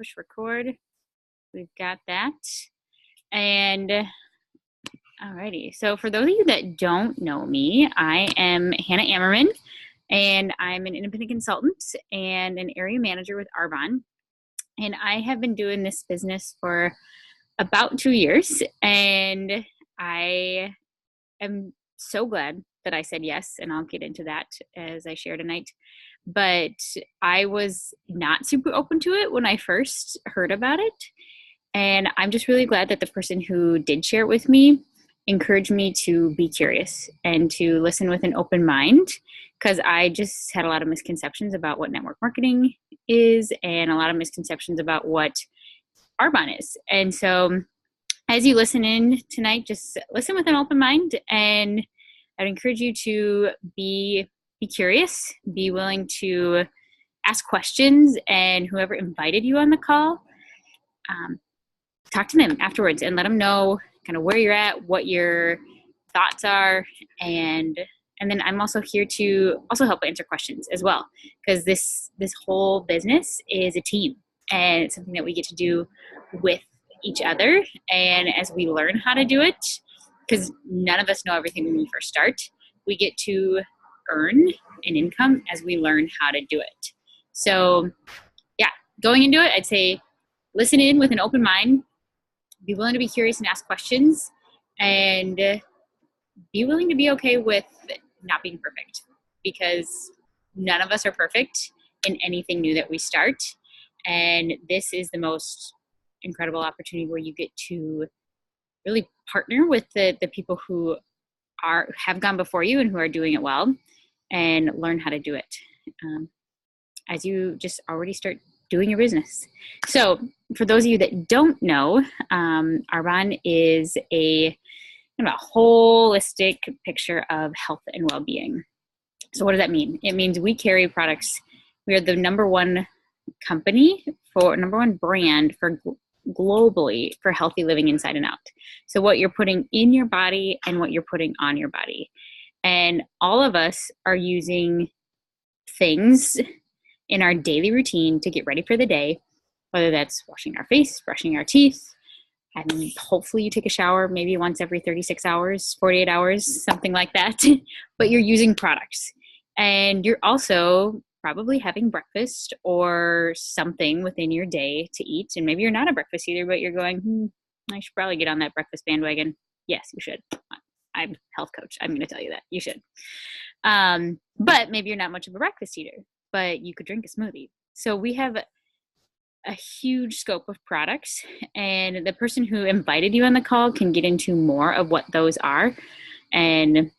push record. We've got that. And alrighty. So for those of you that don't know me, I am Hannah Ammermann, and I'm an independent consultant and an area manager with Arbonne. And I have been doing this business for about 2 years, and I am so glad that I said yes, and I'll get into that as I share tonight. But I was not super open to it when I first heard about it. And I'm just really glad that the person who did share it with me encouraged me to be curious and to listen with an open mind, because I just had a lot of misconceptions about what network marketing is and a lot of misconceptions about what Arbonne is. And so as you listen in tonight, just listen with an open mind, and I'd encourage you to be curious, be willing to ask questions, and whoever invited you on the call, talk to them afterwards and let them know kind of where you're at, what your thoughts are, and then I'm also here to also help answer questions as well, because this whole business is a team, and it's something that we get to do with each other. And as we learn how to do it, because none of us know everything when we first start, we get to earn an income as we learn how to do it. So yeah, going into it, I'd say listen in with an open mind, be willing to be curious and ask questions, and be willing to be okay with not being perfect, because none of us are perfect in anything new that we start. And this is the most incredible opportunity where you get to really partner with the people who have gone before you and who are doing it well, and learn how to do it as you just already start doing your business. So for those of you that don't know, Arbonne is a holistic picture of health and well-being. So what does that mean? It means we carry products. We are the number one brand for globally for healthy living inside and out. So what you're putting in your body and what you're putting on your body. And all of us are using things in our daily routine to get ready for the day, whether that's washing our face, brushing our teeth, and hopefully you take a shower maybe once every 36 hours, 48 hours, something like that. But you're using products. And you're also probably having breakfast or something within your day to eat. And maybe you're not a breakfast eater, but you're going, I should probably get on that breakfast bandwagon. Yes, you should. I'm a health coach. I'm going to tell you that. You should. But maybe you're not much of a breakfast eater, but you could drink a smoothie. So we have a huge scope of products, and the person who invited you on the call can get into more of what those are and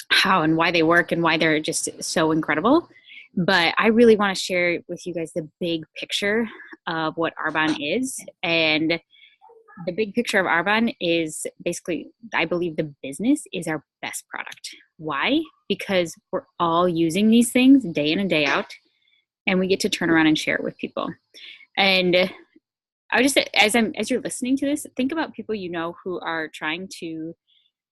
how and why they work and why they're just so incredible. But I really want to share with you guys the big picture of what Arbonne is. And the big picture of Arbonne is basically, I believe the business is our best product. Why? Because we're all using these things day in and day out, and we get to turn around and share it with people. And I would just, as you're listening to this, think about people you know who are trying to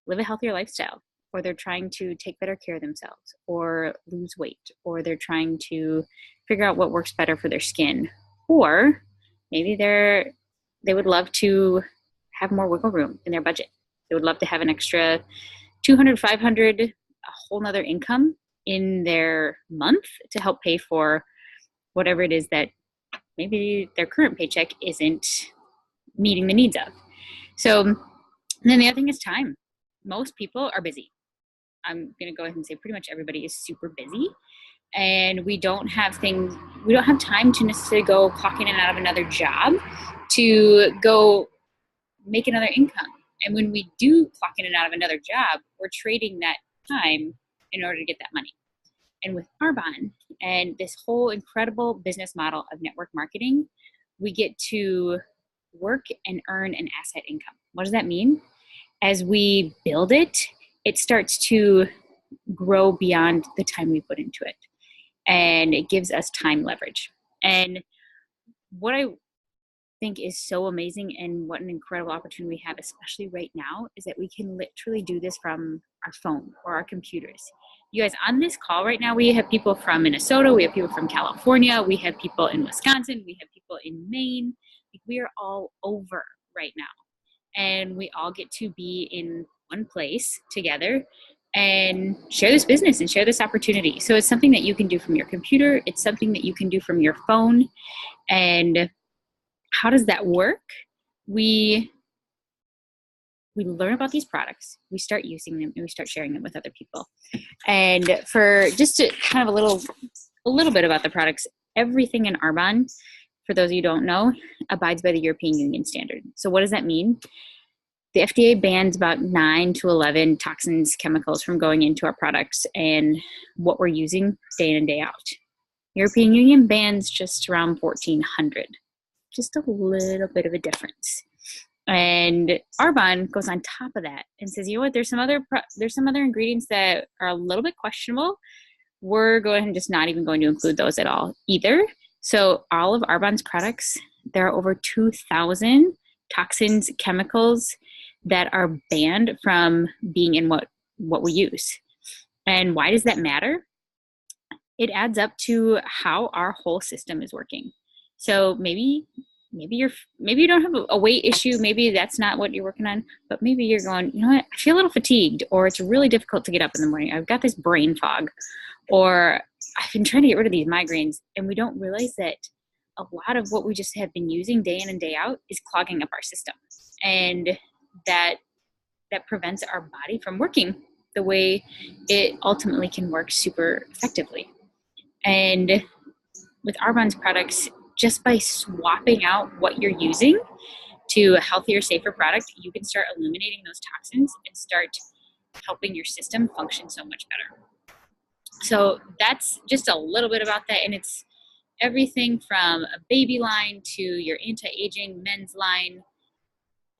live a healthier lifestyle, or they're trying to take better care of themselves, or lose weight, or they're trying to figure out what works better for their skin, or maybe they would love to have more wiggle room in their budget. They would love to have an extra $200, $500, a whole nother income in their month to help pay for whatever it is that maybe their current paycheck isn't meeting the needs of. So then the other thing is time. Most people are busy. I'm going to go ahead and say pretty much everybody is super busy, and we don't have time to necessarily go clock in and out of another job to go make another income. And when we do clock in and out of another job, we're trading that time in order to get that money. And with Arbonne and this whole incredible business model of network marketing, we get to work and earn an asset income. What does that mean? As we build it, it starts to grow beyond the time we put into it. And it gives us time leverage. And what I think is so amazing and what an incredible opportunity we have, especially right now, is that we can literally do this from our phone or our computers. You guys, on this call right now, we have people from Minnesota, we have people from California, we have people in Wisconsin, we have people in Maine. We are all over right now. And we all get to be in one place together and share this business and share this opportunity. So it's something that you can do from your computer. It's something that you can do from your phone. And how does that work? We learn about these products, we start using them, and we start sharing them with other people. And for just to kind of a little bit about the products, everything in Arbonne, for those of you who don't know, abides by the European Union standard. So what does that mean? The FDA bans about 9 to 11 toxins, chemicals from going into our products and what we're using day in and day out. European Union bans just around 1,400, just a little bit of a difference. And Arbonne goes on top of that and says, you know what, there's some other ingredients that are a little bit questionable. We're going to just not even going to include those at all either. So all of Arbonne's products, there are over 2,000 toxins, chemicals that are banned from being in what we use. And why does that matter? It adds up to how our whole system is working. So maybe you don't have a weight issue, maybe that's not what you're working on, but maybe you're going, you know what, I feel a little fatigued, or it's really difficult to get up in the morning. I've got this brain fog, or I've been trying to get rid of these migraines. And we don't realize that a lot of what we just have been using day in and day out is clogging up our system. And that prevents our body from working the way it ultimately can work super effectively. And with Arbonne's products, just by swapping out what you're using to a healthier, safer product, you can start eliminating those toxins and start helping your system function so much better. So that's just a little bit about that. And it's everything from a baby line to your anti-aging men's line,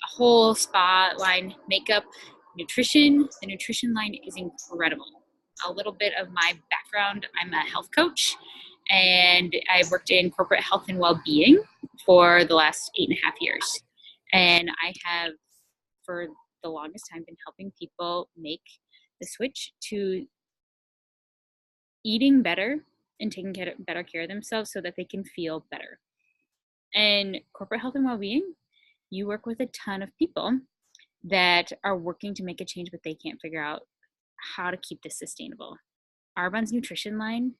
a whole spa line, makeup, nutrition. The nutrition line is incredible. A little bit of my background, I'm a health coach, and I've worked in corporate health and well-being for the last 8.5 years. And I have, for the longest time, been helping people make the switch to eating better and taking better care of themselves so that they can feel better. And corporate health and well-being, you work with a ton of people that are working to make a change, but they can't figure out how to keep this sustainable. Arbonne's nutrition line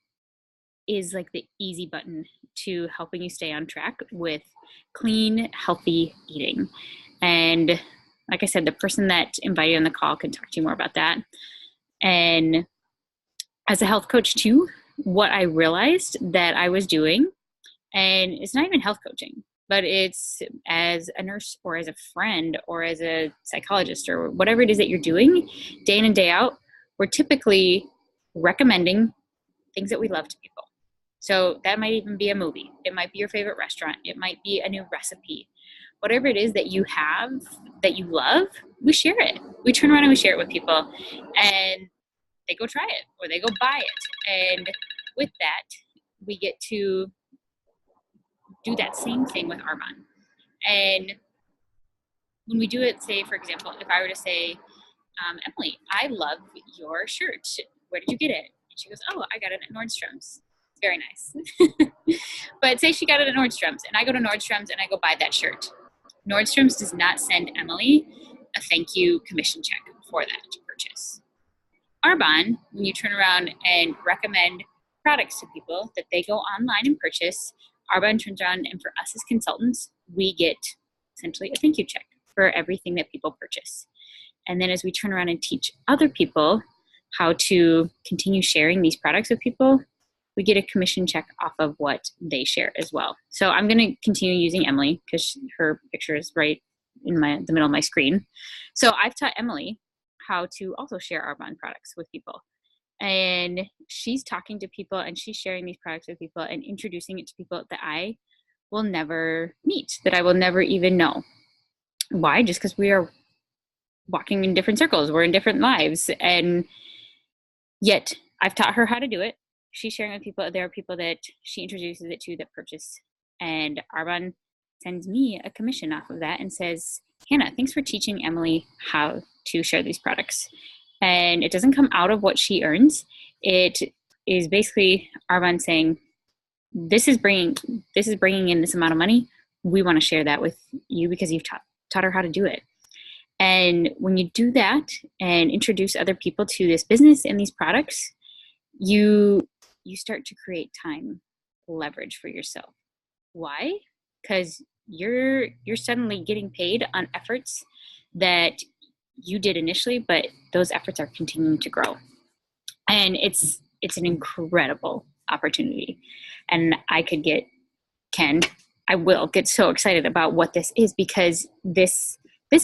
is like the easy button to helping you stay on track with clean, healthy eating. And like I said, the person that invited you on the call can talk to you more about that. And as a health coach too, what I realized that I was doing, and it's not even health coaching, but it's as a nurse or as a friend or as a psychologist or whatever it is that you're doing day in and day out, we're typically recommending things that we love to people. So that might even be a movie. It might be your favorite restaurant. It might be a new recipe. Whatever it is that you have that you love, we share it. We turn around and we share it with people, and they go try it or they go buy it. And with that, we get to do that same thing with Arbonne. And when we do it, say, for example, if I were to say, Emily, I love your shirt. Where did you get it? And she goes, oh, I got it at Nordstrom's. Very nice. But say she got it at Nordstrom's, and I go to Nordstrom's and I go buy that shirt. Nordstrom's does not send Emily a thank you commission check for that purchase. Arbonne, when you turn around and recommend products to people that they go online and purchase, Arbonne turns around, and for us as consultants, we get essentially a thank you check for everything that people purchase. And then as we turn around and teach other people how to continue sharing these products with people, we get a commission check off of what they share as well. So I'm going to continue using Emily because her picture is right in the middle of my screen. So I've taught Emily how to also share Arbonne products with people. And she's talking to people and she's sharing these products with people and introducing it to people that I will never meet, that I will never even know. Why? Just because we are walking in different circles. We're in different lives. And yet I've taught her how to do it. She's sharing with people. There are people that she introduces it to that purchase. And Arbonne sends me a commission off of that and says, Hannah, thanks for teaching Emily how to share these products. And it doesn't come out of what she earns. It is basically Arbonne saying, this is bringing in this amount of money. We want to share that with you because you've taught her how to do it. And when you do that and introduce other people to this business and these products, you start to create time leverage for yourself. Why? Because you're suddenly getting paid on efforts that you did initially, but those efforts are continuing to grow. And it's an incredible opportunity. And I will get so excited about what this is, because this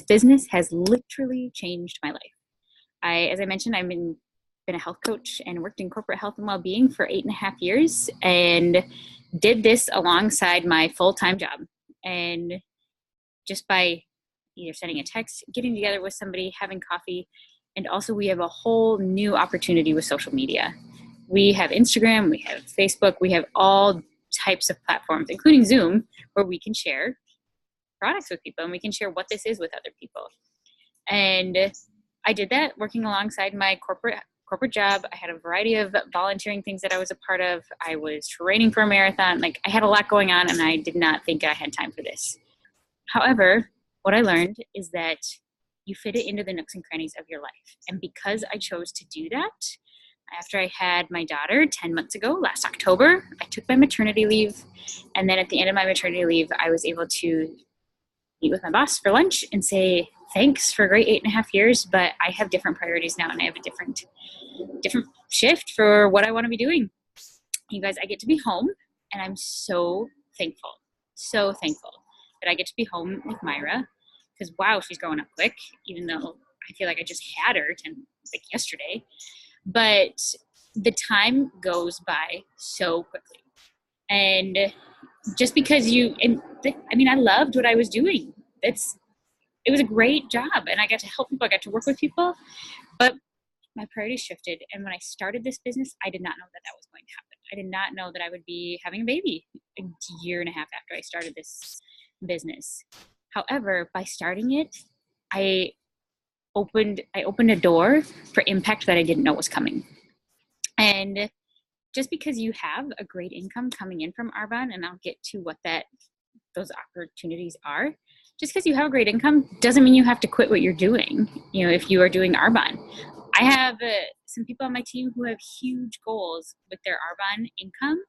business has literally changed my life. As I mentioned, I've been a health coach and worked in corporate health and well-being for 8.5 years, and did this alongside my full-time job. And just by either sending a text, getting together with somebody, having coffee, and also we have a whole new opportunity with social media. We have Instagram, we have Facebook, we have all types of platforms, including Zoom, where we can share products with people and we can share what this is with other people. And I did that working alongside my corporate job. I had a variety of volunteering things that I was a part of. I was training for a marathon. Like, I had a lot going on, and I did not think I had time for this. However, what I learned is that you fit it into the nooks and crannies of your life. And because I chose to do that, after I had my daughter 10 months ago, last October, I took my maternity leave. And then at the end of my maternity leave, I was able to meet with my boss for lunch and say, thanks for a great 8.5 years, but I have different priorities now, and I have a different shift for what I want to be doing. You guys, I get to be home, and I'm so thankful that I get to be home with Myra, because wow, she's growing up quick, even though I feel like I just had her yesterday. But the time goes by so quickly. And just because I loved what I was doing. It was a great job, and I got to help people. I got to work with people, but my priorities shifted. And when I started this business, I did not know that was going to happen. I did not know that I would be having a baby a year and a half after I started this business. However, by starting it, I opened a door for impact that I didn't know was coming. And just because you have a great income coming in from Arbonne, and I'll get to what those opportunities are, just because you have a great income doesn't mean you have to quit what you're doing. If you are doing Arbonne, I have some people on my team who have huge goals with their Arbonne income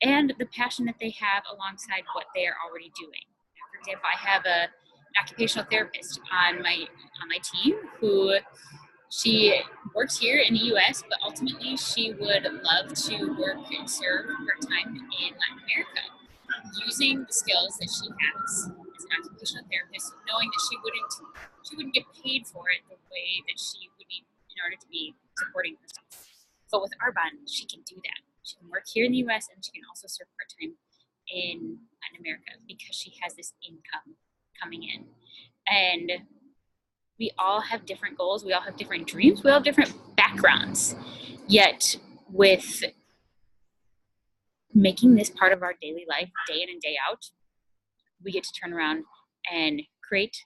and the passion that they have alongside what they are already doing. For example, I have an occupational therapist on my team who, she works here in the U.S., but ultimately she would love to work and serve part-time in Latin America, using the skills that she has as an occupational therapist, knowing that she wouldn't get paid for it the way that she would need in order to be supporting herself. But with Arbonne, she can do that. She can work here in the U.S. and she can also serve part-time in Latin America because she has this income coming in. And we all have different goals. We all have different dreams. We all have different backgrounds. Yet with making this part of our daily life, day in and day out, we get to turn around and create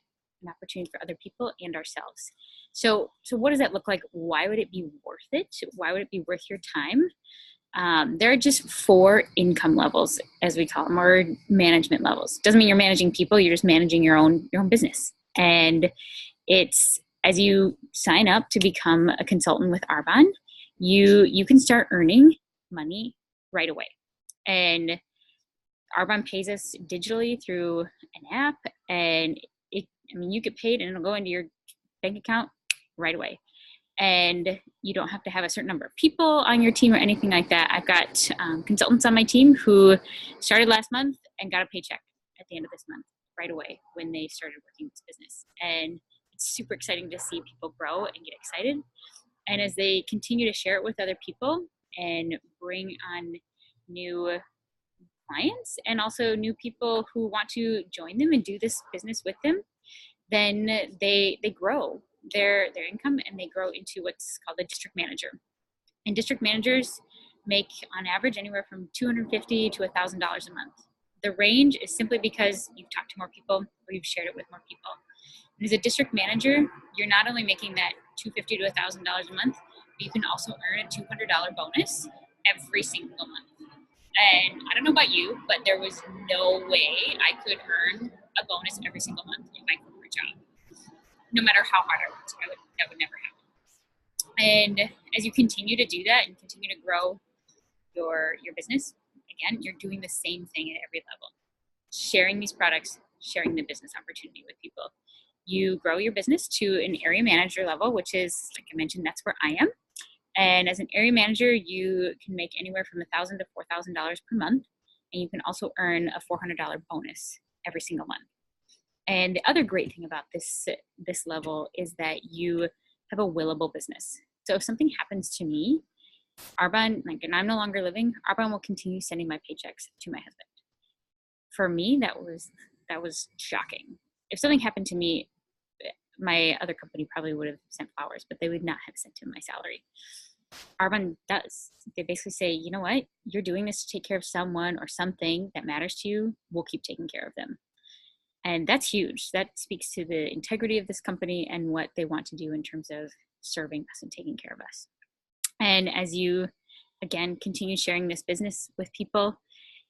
an opportunity for other people and ourselves. So what does that look like? Why would it be worth it? Why would it be worth your time? There are just 4 income levels, as we call them, or management levels. Doesn't mean you're managing people. You're just managing your own business. And it's, as you sign up to become a consultant with Arbonne, you can start earning money right away. And Arbonne pays us digitally through an app, and you get paid and it'll go into your bank account right away. And you don't have to have a certain number of people on your team or anything like that. I've got consultants on my team who started last month and got a paycheck at the end of this month right away when they started working this business. And it's super exciting to see people grow and get excited. And as they continue to share it with other people and bring on new clients and also new people who want to join them and do this business with them, then they grow their income and they grow into what's called a district manager. And district managers make on average anywhere from $250 to $1,000 a month. The range is simply because you've talked to more people or you've shared it with more people. And as a district manager, you're not only making that $250 to $1,000 a month. But you can also earn a $200 bonus every single month. And I don't know about you, but there was no way I could earn a bonus every single month in my corporate job. No matter how hard I worked, that would never happen. And as you continue to do that and continue to grow your business, again, you're doing the same thing at every level. Sharing these products, sharing the business opportunity with people. You grow your business to an area manager level, which is, like I mentioned, that's where I am. And as an area manager, you can make anywhere from $1,000 to $4,000 per month. And you can also earn a $400 bonus every single month. And the other great thing about this level is that you have a willable business. So if something happens to me, Arbonne, like, and I'm no longer living, Arbonne will continue sending my paychecks to my husband. For me, that was shocking. If something happened to me, my other company probably would have sent flowers, but they would not have sent him my salary. Arbonne does. They basically say, you know what, you're doing this to take care of someone or something that matters to you. We'll keep taking care of them. And that's huge. That speaks to the integrity of this company and what they want to do in terms of serving us and taking care of us. And as you, again, continue sharing this business with people,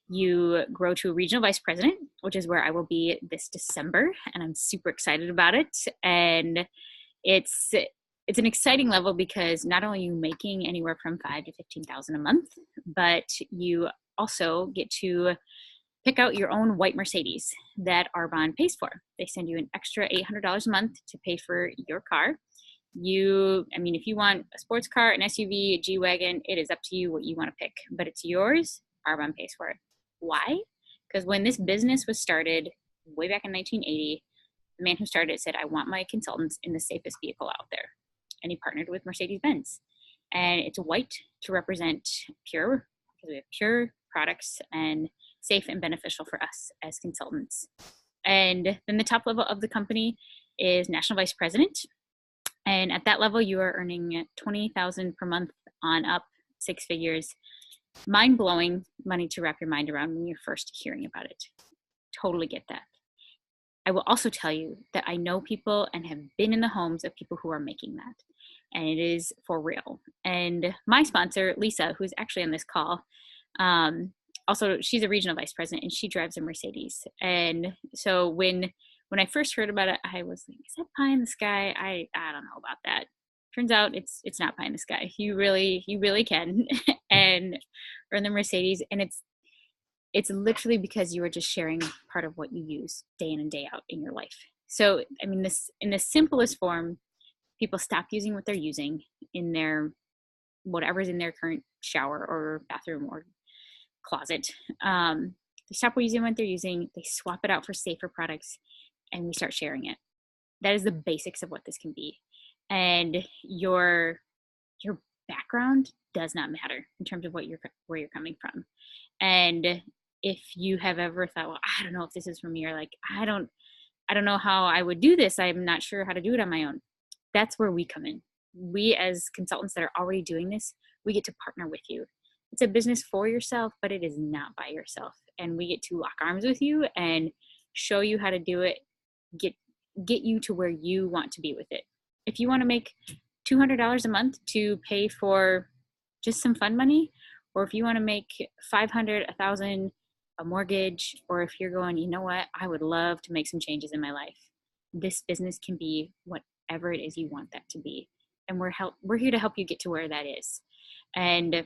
you grow to a regional vice president, which is where I will be this December, and I'm super excited about it. And it's an exciting level because not only are you making anywhere from $5,000 to $15,000 a month, but you also get to pick out your own white Mercedes that Arbonne pays for. They send you an extra $800 a month to pay for your car. If you want a sports car, an SUV, a G-Wagon, it is up to you what you want to pick, but it's yours. Arbonne pays for it. Why? Because when this business was started way back in 1980, the man who started it said, I want my consultants in the safest vehicle out there. And he partnered with Mercedes-Benz. And it's white to represent pure, because we have pure products and safe and beneficial for us as consultants. And then the top level of the company is national vice president. And at that level, you are earning $20,000 per month on up, 6 figures. Mind-blowing money to wrap your mind around when you're first hearing about it. Totally get that. I will also tell you that I know people and have been in the homes of people who are making that. And it is for real. And my sponsor, Lisa, who's actually on this call, also, she's a regional vice president and she drives a Mercedes. And so when I first heard about it, I was like, is that pie in the sky? I don't know about that. Turns out it's not pie in the sky. You really can and earn the Mercedes. And it's literally because you are just sharing part of what you use day in and day out in your life. So, this in the simplest form, people stop using what they're using in their, whatever's in their current shower or bathroom or closet. They stop using what they're using, they swap it out for safer products, and we start sharing it. That is the basics of what this can be. And your background does not matter in terms of where you're coming from. And if you have ever thought, well, I don't know if this is for me, or like, I don't know how I would do this, I'm not sure how to do it on my own. That's where we come in. We as consultants that are already doing this, we get to partner with you. It's a business for yourself, but it is not by yourself. And we get to lock arms with you and show you how to do it, get you to where you want to be with it. If you want to make $200 a month to pay for just some fun money, or if you want to make $500, $1,000, a mortgage, or if you're going, you know what, I would love to make some changes in my life. This business can be whatever it is you want that to be. And we're here to help you get to where that is. And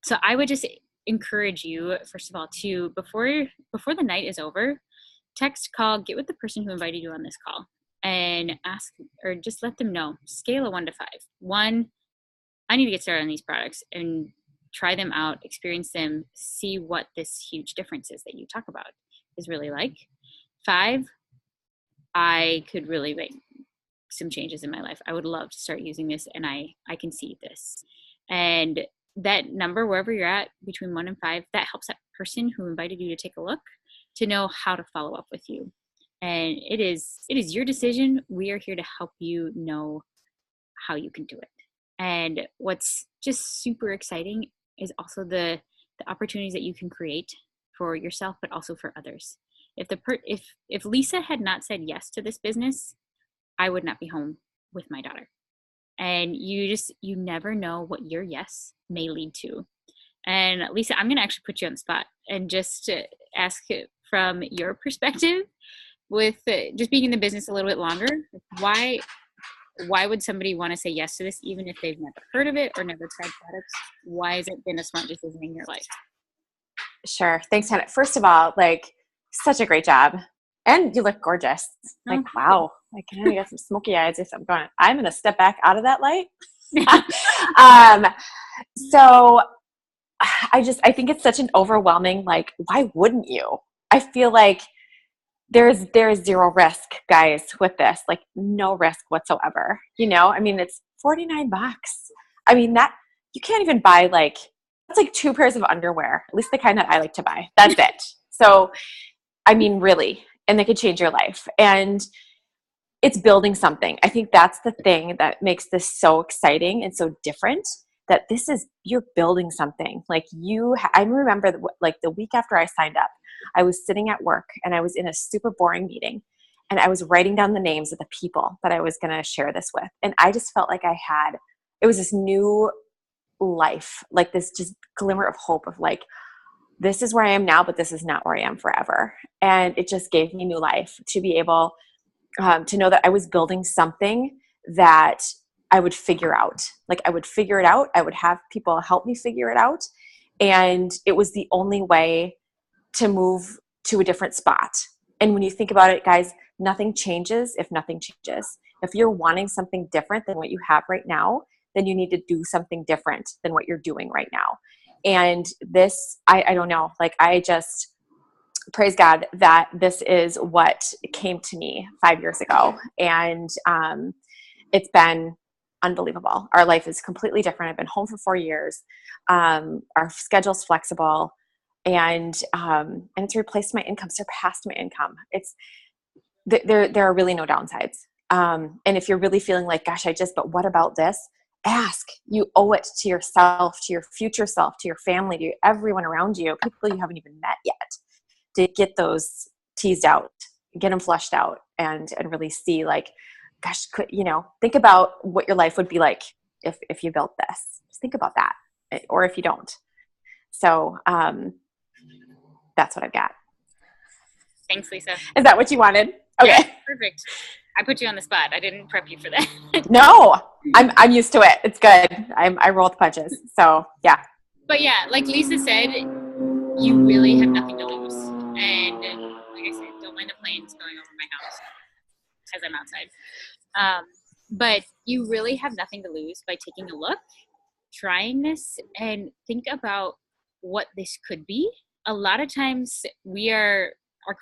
so I would just encourage you, first of all, to, before the night is over, text, call, get with the person who invited you on this call and ask, or just let them know, scale of 1 to 5. 1, I need to get started on these products and try them out, experience them, see what this huge difference is that you talk about is really like. 5, I could really make some changes in my life. I would love to start using this, and I can see this. And that number, wherever you're at, between 1 and 5, that helps that person who invited you to take a look to know how to follow up with you. And it is your decision. We are here to help you know how you can do it. And what's just super exciting is also the opportunities that you can create for yourself, but also for others. If Lisa had not said yes to this business, I would not be home with my daughter. And you never know what your yes may lead to. And Lisa, I'm going to actually put you on the spot and just ask from your perspective with just being in the business a little bit longer, why would somebody want to say yes to this, even if they've never heard of it or never tried products? Why has it been a smart decision in your life? Sure. Thanks, Hannah. First of all, like, such a great job. And you look gorgeous. Like, wow. Like, I got some smoky eyes. I'm going to step back out of that light. So I think it's such an overwhelming, like, why wouldn't you? I feel like there's zero risk, guys, with this, like no risk whatsoever. I mean, it's $49. I mean, that you can't even buy that's like 2 pairs of underwear, at least the kind that I like to buy. That's it. So, I mean, really, and they could change your life. And it's building something. I think that's the thing that makes this so exciting and so different, that you're building something. Like I remember the week after I signed up, I was sitting at work and I was in a super boring meeting and I was writing down the names of the people that I was going to share this with. And I just felt like it was this new life, like this just glimmer of hope of like, this is where I am now, but this is not where I am forever. And it just gave me new life to be able to know that I was building something that I would figure out. Like I would figure it out. I would have people help me figure it out. And it was the only way to move to a different spot. And when you think about it, guys, nothing changes if nothing changes. If you're wanting something different than what you have right now, then you need to do something different than what you're doing right now. And this, I don't know, like I just praise God that this is what came to me 5 years ago. And it's been unbelievable. Our life is completely different. I've been home for 4 years. Our schedule's flexible. And it's replaced my income, surpassed my income. There are really no downsides. And if you're really feeling like, gosh, but what about this? Ask. You owe it to yourself, to your future self, to your family, to everyone around you, people you haven't even met yet, to get those teased out, get them flushed out, and really see like, gosh, think about what your life would be like if you built this. Just think about that, or if you don't. So that's what I've got. Thanks, Lisa. Is that what you wanted? Okay. Yeah, perfect. I put you on the spot. I didn't prep you for that. No, I'm used to it. It's good. I roll with punches. So yeah. But yeah, like Lisa said, you really have nothing to lose. And like I said, don't mind the planes going over my house as I'm outside. But you really have nothing to lose by taking a look, trying this, and think about what this could be. A lot of times our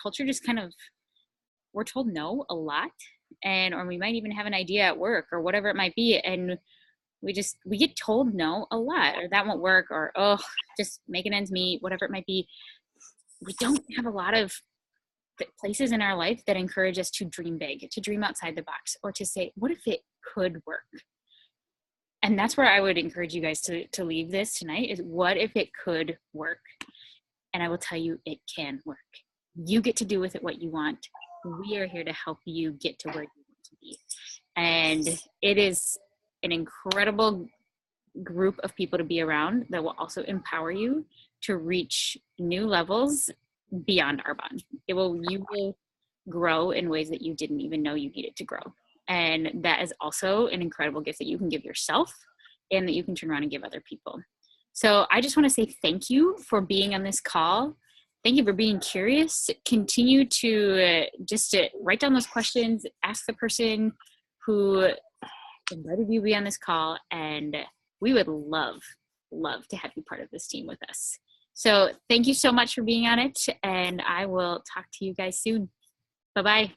culture just we're told no a lot, or we might even have an idea at work or whatever it might be, and we get told no a lot, or that won't work, or just making ends meet, whatever it might be. We don't have a lot of places in our life that encourage us to dream big, to dream outside the box, or to say, what if it could work? And that's where I would encourage you guys to leave this tonight, is what if it could work? And I will tell you, it can work. You get to do with it what you want. We are here to help you get to where you want to be. And it is an incredible group of people to be around that will also empower you to reach new levels beyond Arbonne. You will grow in ways that you didn't even know you needed to grow. And that is also an incredible gift that you can give yourself and that you can turn around and give other people. So I just want to say thank you for being on this call. Thank you for being curious. Continue to just write down those questions, ask the person who invited you to be on this call, and we would love to have you part of this team with us. So thank you so much for being on it, and I will talk to you guys soon. Bye-bye.